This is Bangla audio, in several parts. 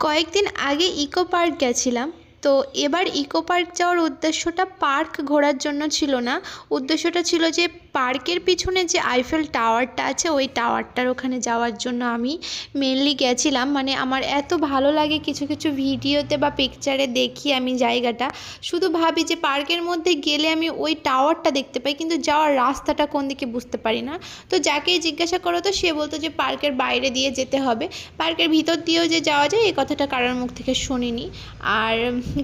কয়েকদিন আগে ইকো পার্ক গেছিলাম। তো এবার ইকো পার্ক যাওয়ার উদ্দেশ্যটা পার্ক ঘোরার জন্য ছিল না। উদ্দেশ্যটা ছিল যে পার্কের পিছনে যে আইফেল টাওয়ারটা আছে ওই টাওয়ারটার ওখানে যাওয়ার জন্য আমি মেনলি গেছিলাম। মানে আমার এত ভালো লাগে কিছু কিছু ভিডিওতে বা পিকচারে দেখি আমি জায়গাটা, শুধু ভাবি যে পার্কের মধ্যে গেলে আমি ওই টাওয়ারটা দেখতে পাই, কিন্তু যাওয়ার রাস্তাটা কোন দিকে বুঝতে পারি না। তো যাকেই জিজ্ঞাসা করো তো সে বলতো যে পার্কের বাইরে দিয়ে যেতে হবে, পার্কের ভিতর দিয়েও যে যাওয়া যায় এই কথাটা কারোর মুখ থেকে শুনিনি। আর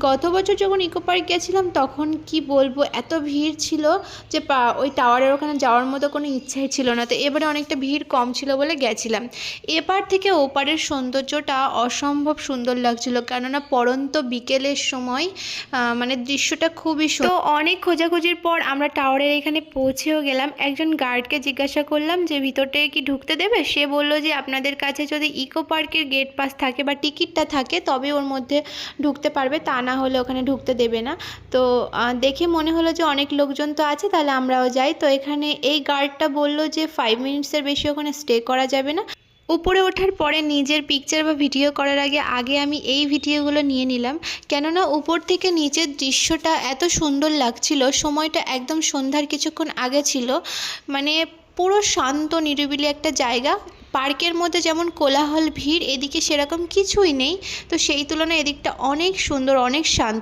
গত বছর যখন ইকো পার্ক গেছিলাম তখন কি বলবো, এত ভিড় ছিল যে ওই টাওয়ারের ওখানে যাওয়ার মতো কোনো ইচ্ছাই ছিল না। তো এবারে অনেকটা ভিড় কম ছিল বলে গেছিলাম। এপার থেকে ওপারের সৌন্দর্যটা অসম্ভব সুন্দর লাগছিল, কেননা পড়ন্ত বিকেলের সময় মানে দৃশ্যটা খুবই সুন্দর। তো অনেক খোঁজাখুঁজির পর আমরা টাওয়ারের এখানে পৌঁছেও গেলাম। একজন গার্ডকে জিজ্ঞাসা করলাম যে ভিতরটা কি ঢুকতে দেবে। সে বললো যে আপনাদের কাছে যদি ইকো পার্কের গেট পাস থাকে বা টিকিটটা থাকে তবে ওর মধ্যে ঢুকতে পারবে, তা না হলে ওখানে ঢুকতে দেবে না। তো দেখে মনে হলো যে অনেক লোকজন তো আছে, তাহলে আমরাও যাই। তো এখানে এই গার্ডটা বলল যে 5 মিনিটসের বেশি ওখানে স্টে করা যাবে না। উপরে ওঠার পরে নিজের পিকচার বা ভিডিও করার আগে আমি এই ভিডিওগুলো নিয়ে নিলাম, কেননা উপর থেকে নিচের দৃশ্যটা এত সুন্দর লাগছিল। সময়টা একদম সন্ধ্যার কিছুক্ষণ আগে ছিল, মানে পুরো শান্ত নিরিবিলি একটা জায়গা। পার্কের মধ্যে যেমন কোলাহল ভিড়, এদিকে সেরকম কিছুই নেই। তো সেই তুলনায় এদিকটা অনেক সুন্দর, অনেক শান্ত।